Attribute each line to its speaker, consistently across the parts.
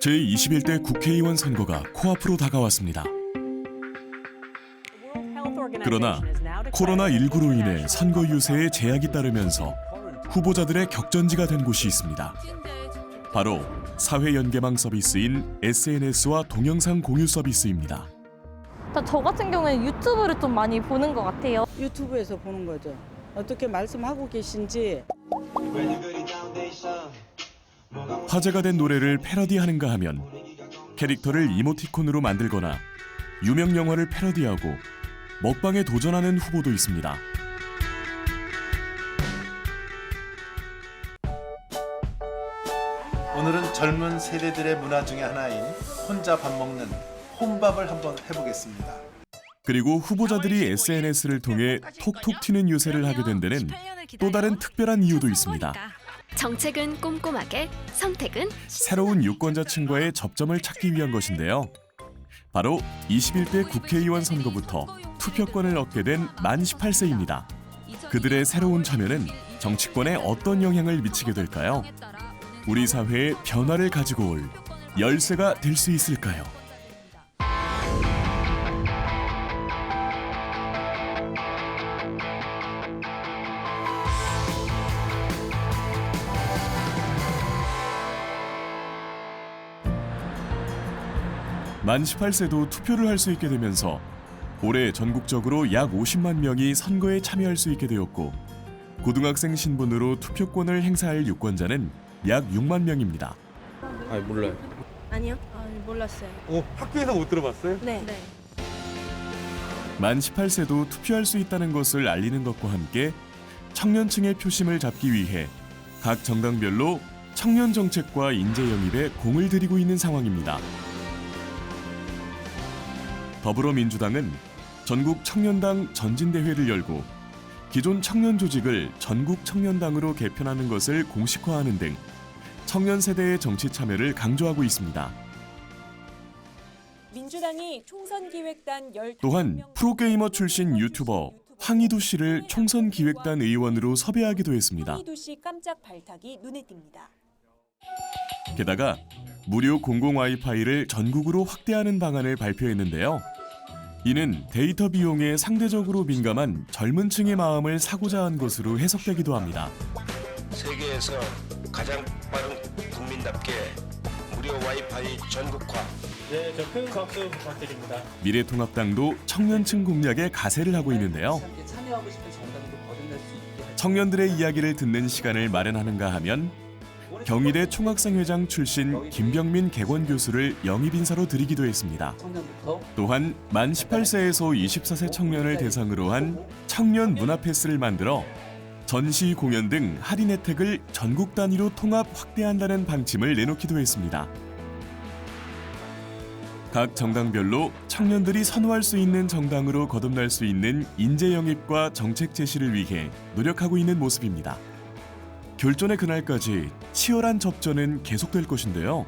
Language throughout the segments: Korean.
Speaker 1: 제21대 국회의원 선거가 코앞으로 다가왔습니다. 그러나 코로나19로 인해 선거 유세에 제약이 따르면서 후보자들의 격전지가 된 곳이 있습니다. 바로 사회연계망 서비스인 SNS와 동영상 공유 서비스입니다.
Speaker 2: 저 같은 경우에는 유튜브를 좀 많이 보는 것 같아요.
Speaker 3: 유튜브에서 보는 거죠. 어떻게 말씀하고 계신지.
Speaker 1: 화제가 된 노래를 패러디하는가 하면 캐릭터를 이모티콘으로 만들거나 유명 영화를 패러디하고 먹방에 도전하는 후보도 있습니다.
Speaker 4: 오늘은 젊은 세대들의 문화 중에 하나인 혼자 밥 먹는 혼밥을 한번 해보겠습니다.
Speaker 1: 그리고 후보자들이 SNS를 통해 톡톡 튀는 유세를 하게 된 데는 또 다른 특별한 이유도 있습니다.
Speaker 5: 정책은 꼼꼼하게, 선택은
Speaker 1: 새로운 유권자층과의 접점을 찾기 위한 것인데요. 바로 21대 국회의원 선거부터 투표권을 얻게 된 만 18세입니다. 그들의 새로운 참여는 정치권에 어떤 영향을 미치게 될까요? 우리 사회에 변화를 가지고 올 열쇠가 될 수 있을까요? 만 18세도 투표를 할 수 있게 되면서 올해 전국적으로 약 50만 명이 선거에 참여할 수 있게 되었고 고등학생 신분으로 투표권을 행사할 유권자는 약 6만 명입니다.
Speaker 6: 아니 몰라요.
Speaker 2: 아니요? 몰랐어요.
Speaker 6: 학교에서 못 들어봤어요?
Speaker 2: 네.
Speaker 1: 만 18세도 투표할 수 있다는 것을 알리는 것과 함께 청년층의 표심을 잡기 위해 각 정당별로 청년 정책과 인재 영입에 공을 들이고 있는 상황입니다. 더불어민주당은 전국 청년당 전진대회를 열고 기존 청년 조직을 전국 청년당으로 개편하는 것을 공식화하는 등 청년 세대의 정치 참여를 강조하고 있습니다.
Speaker 7: 민주당이 총선기획단 12명
Speaker 1: 또한 프로게이머 출신 유튜버 황희두 씨를 총선기획단 의원으로 섭외하기도 했습니다.
Speaker 7: 황희두 씨 깜짝 발탁이 눈에 띕니다.
Speaker 1: 게다가 무료 공공 와이파이를 전국으로 확대하는 방안을 발표했는데요. 이는 데이터 비용에 상대적으로 민감한 젊은 층의 마음을 사고자 한 것으로 해석되기도 합니다.
Speaker 8: 세계에서 가장 빠른 국민답게 무료 와이파이 전국화.
Speaker 9: 네, 저 큰 박수 부탁드립니다.
Speaker 1: 미래통합당도 청년층 공략에 가세를 하고 있는데요. 청년들의 이야기를 듣는 시간을 마련하는가 하면 경희대 총학생회장 출신 김병민 객원 교수를 영입인사로 들이기도 했습니다. 또한 만 18세에서 24세 청년을 대상으로 한 청년 문화 패스를 만들어 전시 공연 등 할인 혜택을 전국 단위로 통합 확대한다는 방침을 내놓기도 했습니다. 각 정당별로 청년들이 선호할 수 있는 정당으로 거듭날 수 있는 인재 영입과 정책 제시를 위해 노력하고 있는 모습입니다. 결전의 그날까지 치열한 접전은 계속될 것인데요.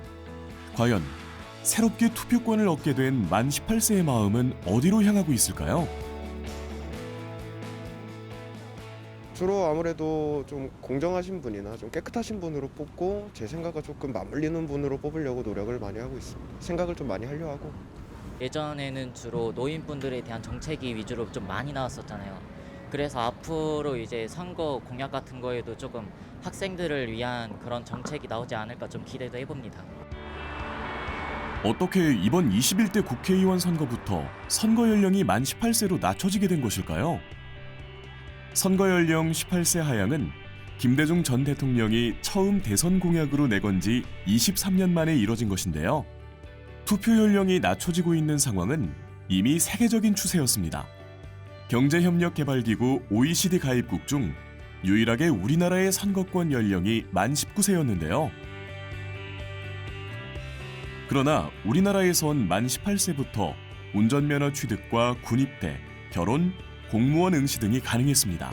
Speaker 1: 과연 새롭게 투표권을 얻게 된 만 18세의 마음은 어디로 향하고 있을까요?
Speaker 10: 주로 아무래도 좀 공정하신 분이나 좀 깨끗하신 분으로 뽑고 제 생각과 조금 맞물리는 분으로 뽑으려고 노력을 많이 하고 있습니다. 생각을 좀 많이 하려 하고.
Speaker 11: 예전에는 주로 노인분들에 대한 정책이 위주로 좀 많이 나왔었잖아요. 그래서 앞으로 이제 선거 공약 같은 거에도 조금 학생들을 위한 그런 정책이 나오지 않을까 좀 기대도 해봅니다.
Speaker 1: 어떻게 이번 21대 국회의원 선거부터 선거 연령이 만 18세로 낮춰지게 된 것일까요? 선거 연령 18세 하향은 김대중 전 대통령이 처음 대선 공약으로 내건 지 23년 만에 이뤄진 것인데요. 투표 연령이 낮춰지고 있는 상황은 이미 세계적인 추세였습니다. 경제협력개발기구 OECD 가입국 중 유일하게 우리나라의 선거권 연령이 만 19세였는데요. 그러나 우리나라에선 만 18세부터 운전면허 취득과 군입대, 결혼, 공무원 응시 등이 가능했습니다.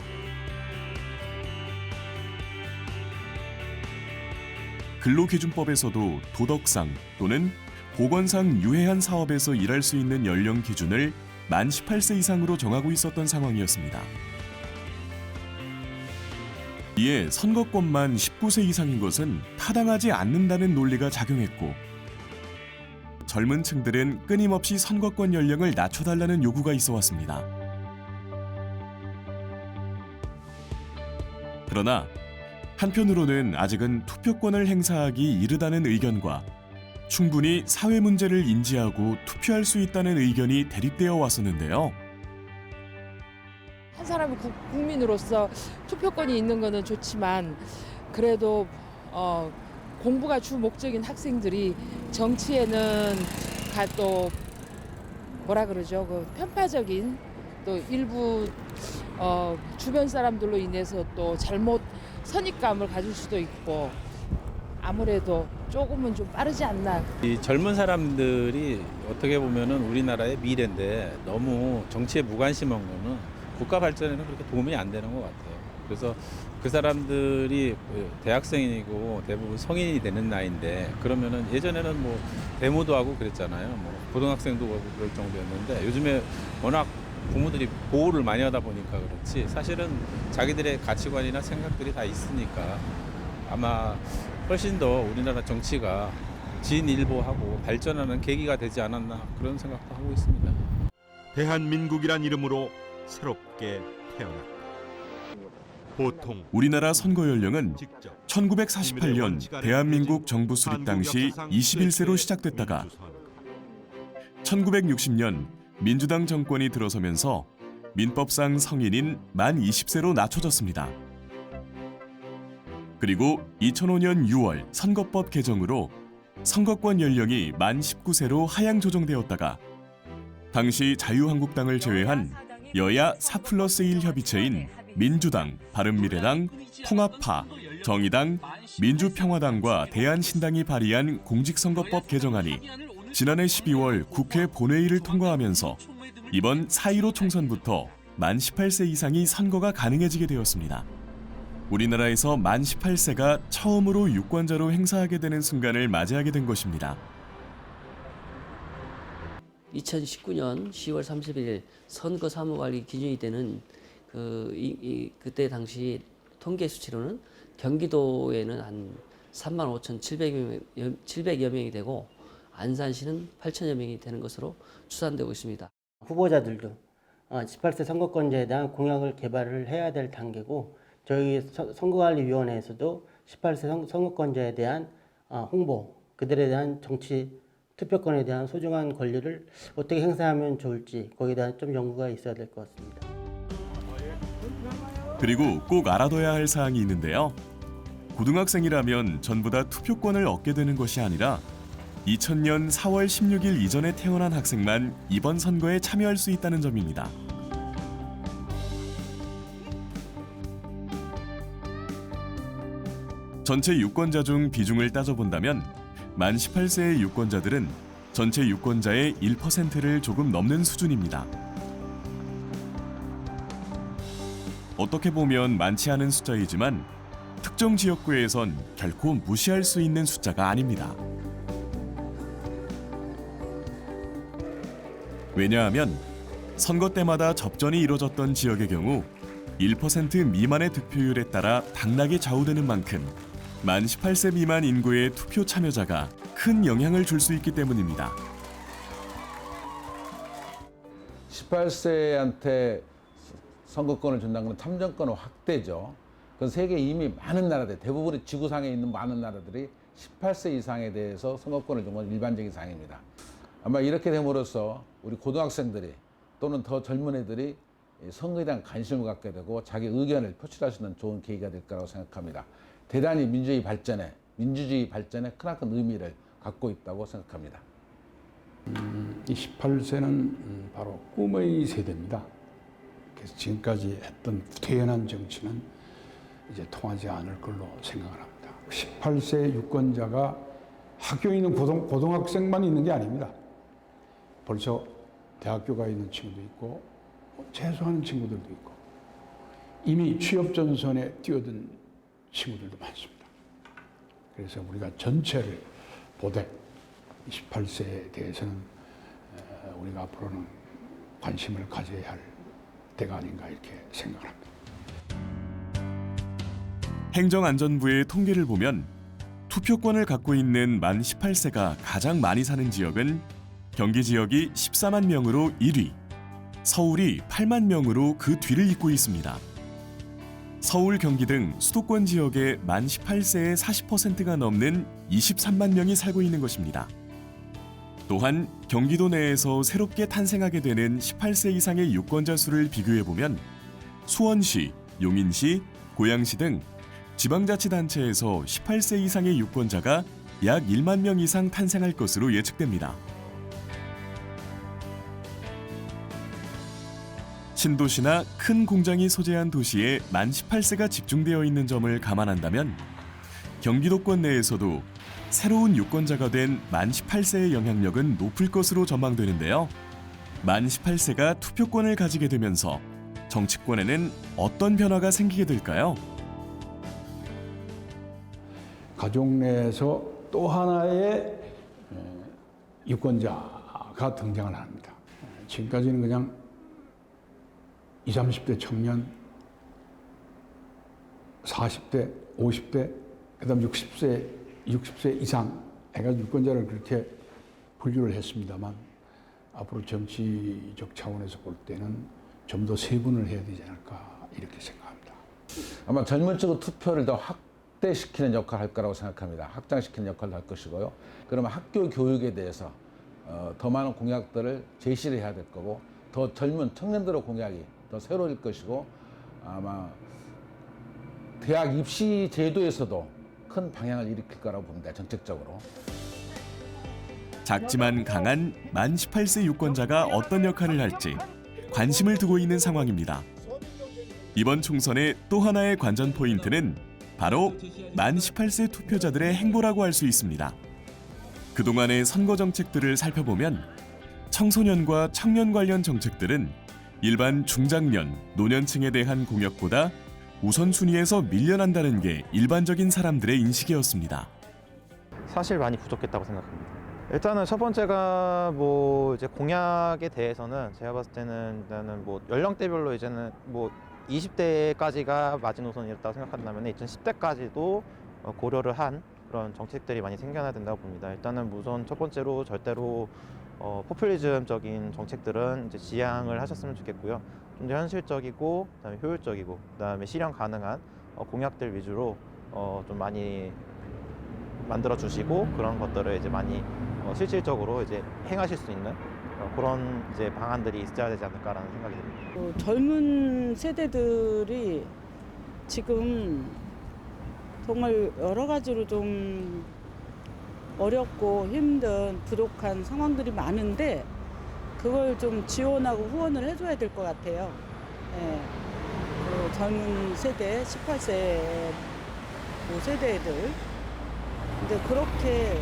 Speaker 1: 근로기준법에서도 도덕상 또는 보건상 유해한 사업에서 일할 수 있는 연령 기준을 만 18세 이상으로 정하고 있었던 상황이었습니다. 이에 선거권만 19세 이상인 것은 타당하지 않는다는 논리가 작용했고 젊은 층들은 끊임없이 선거권 연령을 낮춰달라는 요구가 있어 왔습니다. 그러나 한편으로는 아직은 투표권을 행사하기 이르다는 의견과 충분히 사회 문제를 인지하고 투표할 수 있다는 의견이 대립되어 왔었는데요.
Speaker 12: 한 사람이 국민으로서 투표권이 있는 것은 좋지만 그래도 공부가 주 목적인 학생들이 정치에는 또 뭐라 그러죠? 그 편파적인 또 일부 주변 사람들로 인해서 또 잘못 선입감을 가질 수도 있고 아무래도 조금은 좀 빠르지 않나.
Speaker 9: 이 젊은 사람들이 어떻게 보면은 우리나라의 미래인데 너무 정치에 무관심한 거는 국가 발전에는 그렇게 도움이 안 되는 것 같아요. 그래서 그 사람들이 대학생이고 대부분 성인이 되는 나이인데 그러면은 예전에는 뭐 데모도 하고 그랬잖아요. 뭐 고등학생도 하고 그럴 정도였는데 요즘에 워낙 부모들이 보호를 많이 하다 보니까 그렇지 사실은 자기들의 가치관이나 생각들이 다 있으니까 아마 훨씬 더 우리나라 정치가 진일보하고 발전하는 계기가 되지 않았나 그런 생각도 하고 있습니다.
Speaker 13: 대한민국이란 이름으로 새롭게 태어났다. 보통
Speaker 1: 우리나라 선거 연령은 1948년 대한민국 정부 수립 당시 21세로 시작됐다가 1960년 민주당 정권이 들어서면서 민법상 성인인 만 20세로 낮춰졌습니다. 그리고 2005년 6월 선거법 개정으로 선거권 연령이 만 19세로 하향 조정되었다가 당시 자유한국당을 제외한 여야 4+1 협의체인 민주당, 바른미래당, 통합파, 정의당, 민주평화당과 대한신당이 발의한 공직선거법 개정안이 지난해 12월 국회 본회의를 통과하면서 이번 4.15 총선부터 만 18세 이상이 선거가 가능해지게 되었습니다. 우리나라에서 만 18세가 처음으로 유권자로 행사하게 되는 순간을 맞이하게 된 것입니다.
Speaker 14: 2019년 10월 31일 선거 사무관리 기준이 되는 그때 당시 통계 수치로는 경기도에는 한 35,700여 명이 되고 안산시는 8천여 명이 되는 것으로 추산되고 있습니다.
Speaker 15: 후보자들도 18세 선거권자에 대한 공약을 개발을 해야 될 단계고 저희 선거관리위원회에서도 18세 선거권자에 대한 홍보, 그들에 대한 정치 투표권에 대한 소중한 권리를 어떻게 행사하면 좋을지 거기에 대한 좀 연구가 있어야 될 것 같습니다.
Speaker 1: 그리고 꼭 알아둬야 할 사항이 있는데요. 고등학생이라면 전부 다 투표권을 얻게 되는 것이 아니라 2000년 4월 16일 이전에 태어난 학생만 이번 선거에 참여할 수 있다는 점입니다. 전체 유권자 중 비중을 따져본다면 만 18세의 유권자들은 전체 유권자의 1%를 조금 넘는 수준입니다. 어떻게 보면 많지 않은 숫자이지만 특정 지역구에선 결코 무시할 수 있는 숫자가 아닙니다. 왜냐하면 선거 때마다 접전이 이뤄졌던 지역의 경우 1% 미만의 득표율에 따라 당락이 좌우되는 만큼 만 18세 미만 인구의 투표 참여자가 큰 영향을 줄 수 있기 때문입니다.
Speaker 16: 18세한테 선거권을 준다는 건 참정권 확대죠. 그건 세계 이미 많은 나라들, 대부분의 지구상에 있는 많은 나라들이 18세 이상에 대해서 선거권을 준 건 일반적인 사항입니다. 아마 이렇게 됨으로써 우리 고등학생들이 또는 더 젊은 애들이 선거에 대한 관심을 갖게 되고 자기 의견을 표출할 수 있는 좋은 계기가 될 거라고 생각합니다. 대단히 민주주의 발전에 크나큰 의미를 갖고 있다고 생각합니다.
Speaker 17: 이 18세는 바로 꿈의 세대입니다. 그래서 지금까지 했던 태연한 정치는 이제 통하지 않을 걸로 생각을 합니다. 18세 유권자가 학교에 있는 고등학생만 있는 게 아닙니다. 벌써 대학교 가 있는 친구도 있고 재수하는 친구들도 있고 이미 취업 전선에 뛰어든 친구들도 많습니다. 그래서 우리가 전체를 보되 18세에 대해서는 우리가 앞으로는 관심을 가져야 할 때가 아닌가 이렇게 생각을 합니다.
Speaker 1: 행정안전부의 통계를 보면 투표권을 갖고 있는 만 18세가 가장 많이 사는 지역은 경기 지역이 14만 명으로 1위, 서울이 8만 명으로 그 뒤를 잇고 있습니다. 서울, 경기 등 수도권 지역에 만 18세의 40%가 넘는 23만 명이 살고 있는 것입니다. 또한 경기도 내에서 새롭게 탄생하게 되는 18세 이상의 유권자 수를 비교해보면 수원시, 용인시, 고양시 등 지방자치단체에서 18세 이상의 유권자가 약 1만 명 이상 탄생할 것으로 예측됩니다. 신도시나 큰 공장이 소재한 도시에 만 18세가 집중되어 있는 점을 감안한다면 경기도권 내에서도 새로운 유권자가 된 만 18세의 영향력은 높을 것으로 전망되는데요. 만 18세가 투표권을 가지게 되면서 정치권에는 어떤 변화가 생기게 될까요?
Speaker 17: 가족 내에서 또 하나의 유권자가 등장을 합니다. 지금까지는 그냥 20, 30대 청년, 40대, 50대, 그다음 60세 이상 해가지고 유권자를 그렇게 분류를 했습니다만 앞으로 정치적 차원에서 볼 때는 좀 더 세분을 해야 되지 않을까 이렇게 생각합니다.
Speaker 16: 아마 젊은 층의 투표를 더 확대시키는 역할을 할 거라고 생각합니다. 확장시키는 역할을 할 것이고요. 그러면 학교 교육에 대해서 더 많은 공약들을 제시를 해야 될 거고 더 젊은 청년들의 공약이 더 새로울 것이고 아마 대학 입시 제도에서도 큰 방향을 일으킬 거라고 봅니다. 정책적으로.
Speaker 1: 작지만 강한 만 18세 유권자가 어떤 역할을 할지 관심을 두고 있는 상황입니다. 이번 총선의 또 하나의 관전 포인트는 바로 만 18세 투표자들의 행보라고 할 수 있습니다. 그동안의 선거 정책들을 살펴보면 청소년과 청년 관련 정책들은 일반 중장년, 노년층에 대한 공약보다 우선순위에서 밀려난다는 게 일반적인 사람들의 인식이었습니다.
Speaker 18: 사실 많이 부족했다고 생각합니다. 일단은 첫 번째가 이제 공약에 대해서는 제가 봤을 때는 일단은 연령대별로 이제는 20대까지가 마지노선이었다고 생각한다면 2010대까지도 고려를 한 그런 정책들이 많이 생겨나야 된다고 봅니다. 일단은 우선 첫 번째로 절대로 포퓰리즘적인 정책들은 이제 지양을 하셨으면 좋겠고요. 좀 더 현실적이고 그다음에 효율적이고 그다음에 실현 가능한 공약들 위주로 좀 많이 만들어 주시고 그런 것들을 이제 많이 실질적으로 이제 행하실 수 있는 그런 이제 방안들이 있어야 되지 않을까라는 생각이 듭니다.
Speaker 3: 젊은 세대들이 지금 정말 여러 가지로 좀 어렵고 힘든 부족한 상황들이 많은데 그걸 좀 지원하고 후원을 해줘야 될 것 같아요. 예. 그 젊은 세대, 18세 세대들. 근데 그렇게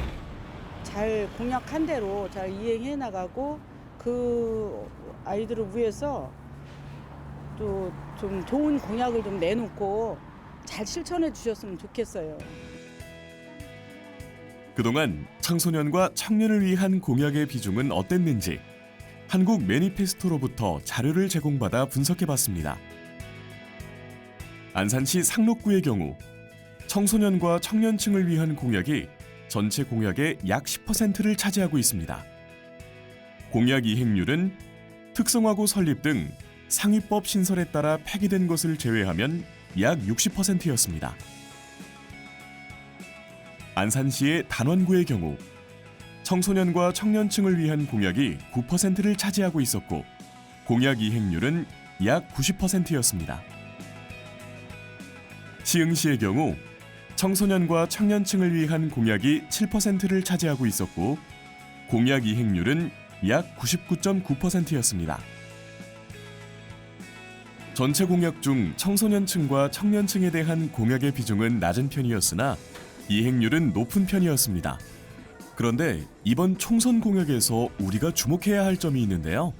Speaker 3: 잘 공약한 대로 잘 이행해 나가고 그 아이들을 위해서 또 좀 좋은 공약을 좀 내놓고 잘 실천해 주셨으면 좋겠어요.
Speaker 1: 그동안 청소년과 청년을 위한 공약의 비중은 어땠는지 한국 매니페스토로부터 자료를 제공받아 분석해봤습니다. 안산시 상록구의 경우 청소년과 청년층을 위한 공약이 전체 공약의 약 10%를 차지하고 있습니다. 공약 이행률은 특성화구 설립 등 상위법 신설에 따라 폐기된 것을 제외하면 약 60%였습니다. 안산시의 단원구의 경우 청소년과 청년층을 위한 공약이 9%를 차지하고 있었고 공약 이행률은 약 90%였습니다. 시흥시의 경우 청소년과 청년층을 위한 공약이 7%를 차지하고 있었고 공약 이행률은 약 99.9%였습니다. 전체 공약 중 청소년층과 청년층에 대한 공약의 비중은 낮은 편이었으나 이행률은 높은 편이었습니다. 그런데 이번 총선 공약에서 우리가 주목해야 할 점이 있는데요.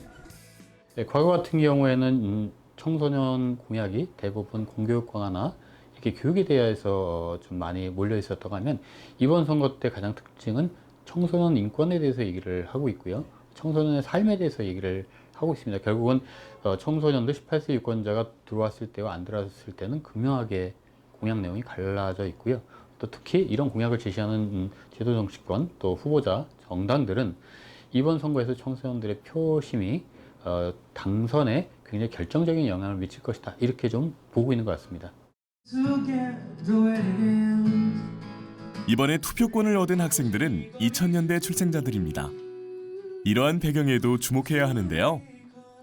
Speaker 19: 네, 과거 같은 경우에는 청소년 공약이 대부분 공교육 강화나 이렇게 교육에 대해서 좀 많이 몰려 있었다고 하면 이번 선거 때 가장 특징은 청소년 인권에 대해서 얘기를 하고 있고요. 청소년의 삶에 대해서 얘기를 하고 있습니다. 결국은 청소년들 18세 유권자가 들어왔을 때와 안 들어왔을 때는 극명하게 공약 내용이 갈라져 있고요. 또 특히 이런 공약을 제시하는 제도 정치권 또 후보자 정당들은 이번 선거에서 청소년들의 표심이 당선에 굉장히 결정적인 영향을 미칠 것이다. 이렇게 좀 보고 있는 것 같습니다.
Speaker 1: 이번에 투표권을 얻은 학생들은 2000년대 출생자들입니다. 이러한 배경에도 주목해야 하는데요.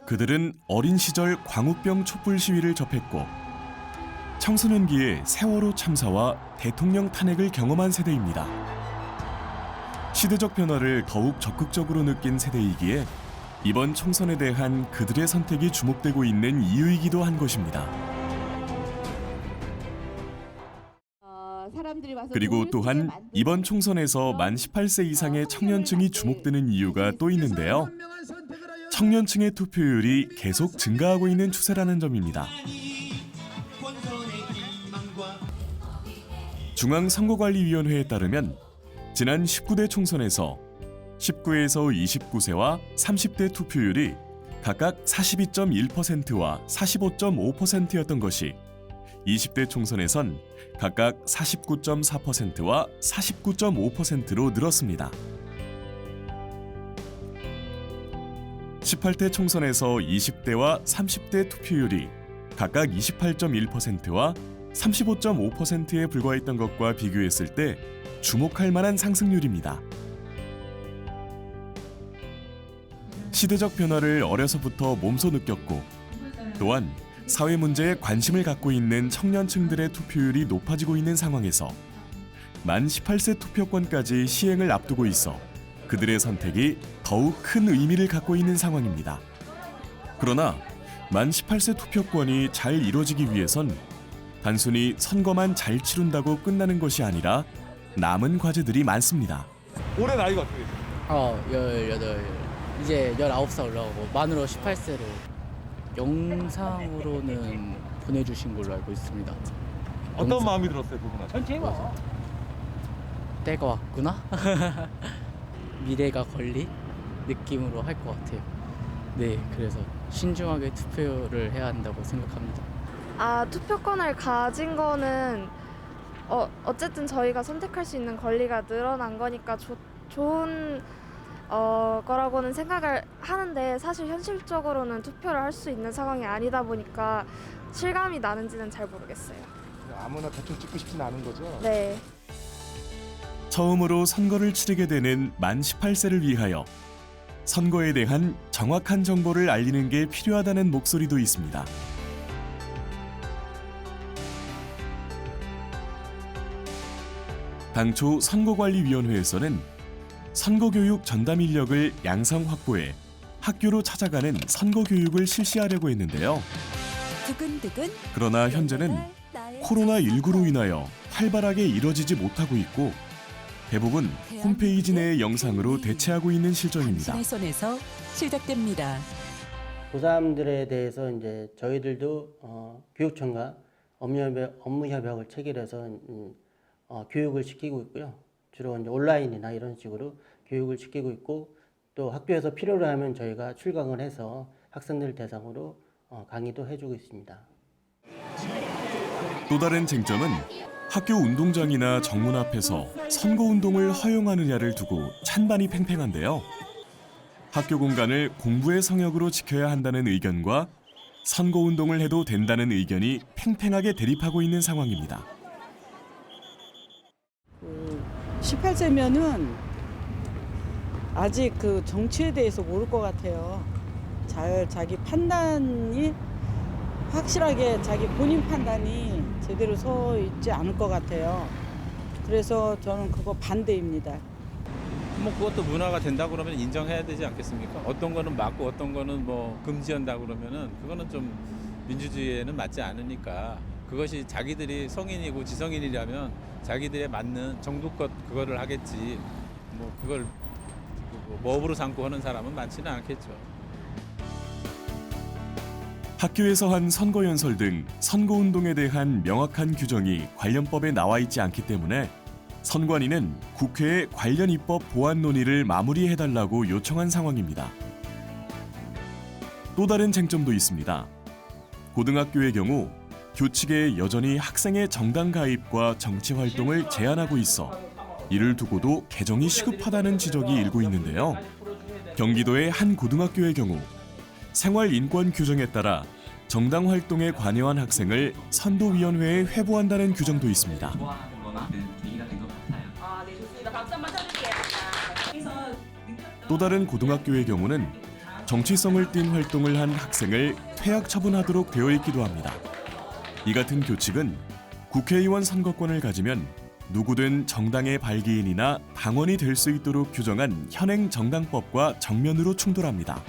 Speaker 1: 그들은 어린 시절 광우병 촛불 시위를 접했고 청소년기에 세월호 참사와 대통령 탄핵을 경험한 세대입니다. 시대적 변화를 더욱 적극적으로 느낀 세대이기에 이번 총선에 대한 그들의 선택이 주목되고 있는 이유이기도 한 것입니다. 그리고 또한 이번 총선에서 만 18세 이상의 청년층이 주목되는 이유가 또 있는데요. 청년층의 투표율이 계속 증가하고 있는 추세라는 점입니다. 중앙선거관리위원회에 따르면 지난 19대 총선에서 19에서 29세와 30대 투표율이 각각 42.1%와 45.5%였던 것이 20대 총선에선 각각 49.4%와 49.5%로 늘었습니다. 18대 총선에서 20대와 30대 투표율이 각각 28.1%와 35.5%에 불과했던 것과 비교했을 때 주목할 만한 상승률입니다. 시대적 변화를 어려서부터 몸소 느꼈고 또한 사회 문제에 관심을 갖고 있는 청년층들의 투표율이 높아지고 있는 상황에서 만 18세 투표권까지 시행을 앞두고 있어 그들의 선택이 더욱 큰 의미를 갖고 있는 상황입니다. 그러나 만 18세 투표권이 잘 이루어지기 위해선 단순히 선거만 잘 치룬다고 끝나는 것이 아니라 남은 과제들이 많습니다.
Speaker 6: 올해 나이가 어떻게 되세요?
Speaker 20: 18. 이제 19살 올라가고 만으로 18세로 영상으로는 보내주신 걸로 알고 있습니다.
Speaker 6: 어떤 마음이 들었어요, 보고 나서?
Speaker 20: 전체 와. 때가 왔구나? 미래가 걸린 느낌으로 할 것 같아요. 네, 그래서 신중하게 투표를 해야 한다고 생각합니다.
Speaker 21: 투표권을 가진 거는 어쨌든 저희가 선택할 수 있는 권리가 늘어난 거니까 좋은 거라고는 생각을 하는데 사실 현실적으로는 투표를 할 수 있는 상황이 아니다 보니까 실감이 나는지는 잘 모르겠어요.
Speaker 22: 아무나 대충 찍고 싶진 않은 거죠?
Speaker 21: 네.
Speaker 1: 처음으로 선거를 치르게 되는 만 18세를 위하여 선거에 대한 정확한 정보를 알리는 게 필요하다는 목소리도 있습니다. 당초 선거관리위원회에서는 선거교육 전담 인력을 양성 확보해 학교로 찾아가는 선거교육을 실시하려고 했는데요. 그러나 현재는 코로나19로 인하여 활발하게 이뤄지지 못하고 있고 대부분 홈페이지 내의 영상으로 대체하고 있는 실정입니다.
Speaker 23: 손에서 시작됩니다.
Speaker 15: 고3들에 대해서 이제 저희들도 교육청과 업무 협약을 체결해서 교육을 시키고 있고요. 주로 이제 온라인이나 이런 식으로 교육을 시키고 있고 또 학교에서 필요로 하면 저희가 출강을 해서 학생들 대상으로 강의도 해주고 있습니다.
Speaker 1: 또 다른 쟁점은 학교 운동장이나 정문 앞에서 선거운동을 허용하느냐를 두고 찬반이 팽팽한데요. 학교 공간을 공부의 성역으로 지켜야 한다는 의견과 선거운동을 해도 된다는 의견이 팽팽하게 대립하고 있는 상황입니다.
Speaker 3: 18세면은 아직 그 정치에 대해서 모를 것 같아요. 자기 판단이 확실하게 자기 본인 판단이 제대로 서 있지 않을 것 같아요. 그래서 저는 그거 반대입니다.
Speaker 9: 뭐 그것도 문화가 된다 그러면 인정해야 되지 않겠습니까? 어떤 거는 맞고 어떤 거는 뭐 금지한다 그러면은 그거는 좀 민주주의에는 맞지 않으니까 그것이 자기들이 성인이고 지성인이라면 자기들에 맞는 정도껏 그거를 하겠지. 뭐 그걸 업으로 삼고 하는 사람은 많지는 않겠죠.
Speaker 1: 학교에서 한 선거연설 등 선거운동에 대한 명확한 규정이 관련법에 나와 있지 않기 때문에 선관위는 국회에 관련 입법 보완 논의를 마무리해달라고 요청한 상황입니다. 또 다른 쟁점도 있습니다. 고등학교의 경우 교칙에 여전히 학생의 정당 가입과 정치 활동을 제한하고 있어 이를 두고도 개정이 시급하다는 지적이 일고 있는데요. 경기도의 한 고등학교의 경우 생활 인권 규정에 따라 정당 활동에 관여한 학생을 선도위원회에 회부한다는 규정도 있습니다. 또 다른 고등학교의 경우는 정치성을 띤 활동을 한 학생을 퇴학 처분하도록 되어 있기도 합니다. 이 같은 규칙은 국회의원 선거권을 가지면 누구든 정당의 발기인이나 당원이 될 수 있도록 규정한 현행 정당법과 정면으로 충돌합니다.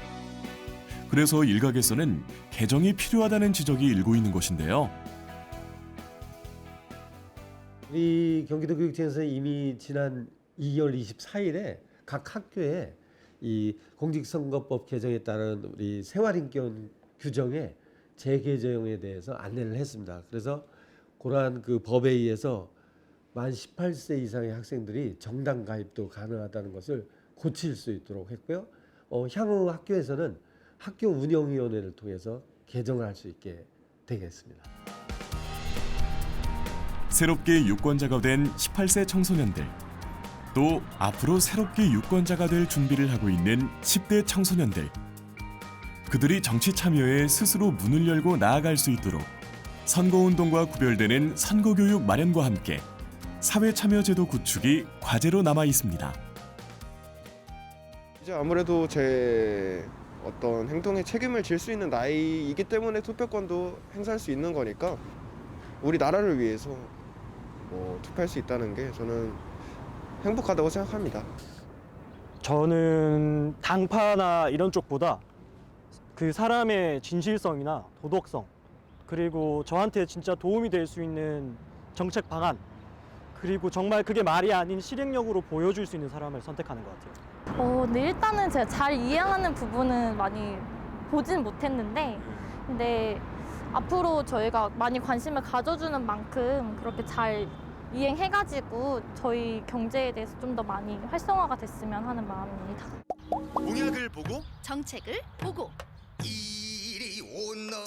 Speaker 1: 그래서 일각에서는 개정이 필요하다는 지적이 일고 있는 것인데요.
Speaker 2: 우리 경기도교육청에서 이미 지난 2월 24일에 각 학교에 이 공직선거법 개정에 따른 우리 생활인권 규정의 재개정에 대해서 안내를 했습니다. 그래서 그러한 그 법에 의해서 만 18세 이상의 학생들이 정당 가입도 가능하다는 것을 고칠 수 있도록 했고요. 향후 학교에서는 학교 운영위원회를 통해서 개정을 할 수 있게 되겠습니다.
Speaker 1: 새롭게 유권자가 된 18세 청소년들, 또 앞으로 새롭게 유권자가 될 준비를 하고 있는 10대 청소년들, 그들이 정치 참여에 스스로 문을 열고 나아갈 수 있도록 선거운동과 구별되는 선거교육 마련과 함께 사회참여제도 구축이 과제로 남아 있습니다.
Speaker 10: 이제 아무래도 제 어떤 행동에 책임을 질 수 있는 나이이기 때문에 투표권도 행사할 수 있는 거니까 우리 나라를 위해서 투표할 수 있다는 게 저는 행복하다고 생각합니다.
Speaker 4: 저는 당파나 이런 쪽보다 그 사람의 진실성이나 도덕성, 그리고 저한테 진짜 도움이 될 수 있는 정책 방안, 그리고 정말 그게 말이 아닌 실행력으로 보여줄 수 있는 사람을 선택하는 것 같아요.
Speaker 5: 네, 일단은 제가 잘 이해하는 부분은 많이 보진 못했는데, 근데 앞으로 저희가 많이 관심을 가져주는 만큼 그렇게 잘 이행해가지고 저희 경제에 대해서 좀 더 많이 활성화가 됐으면 하는 마음입니다.
Speaker 24: 공약을 보고 정책을 보고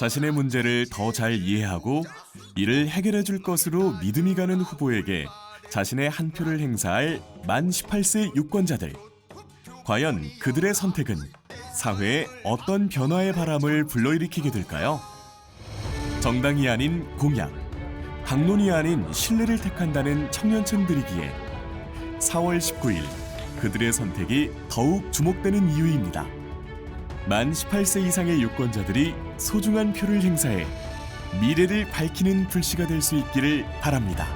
Speaker 1: 자신의 문제를 더 잘 이해하고 이를 해결해 줄 것으로 믿음이 가는 후보에게 자신의 한 표를 행사할 만 18세 유권자들. 과연 그들의 선택은 사회에 어떤 변화의 바람을 불러일으키게 될까요? 정당이 아닌 공약, 당론이 아닌 신뢰를 택한다는 청년층들이기에 4월 19일 그들의 선택이 더욱 주목되는 이유입니다. 만 18세 이상의 유권자들이 소중한 표를 행사해 미래를 밝히는 불씨가 될 수 있기를 바랍니다.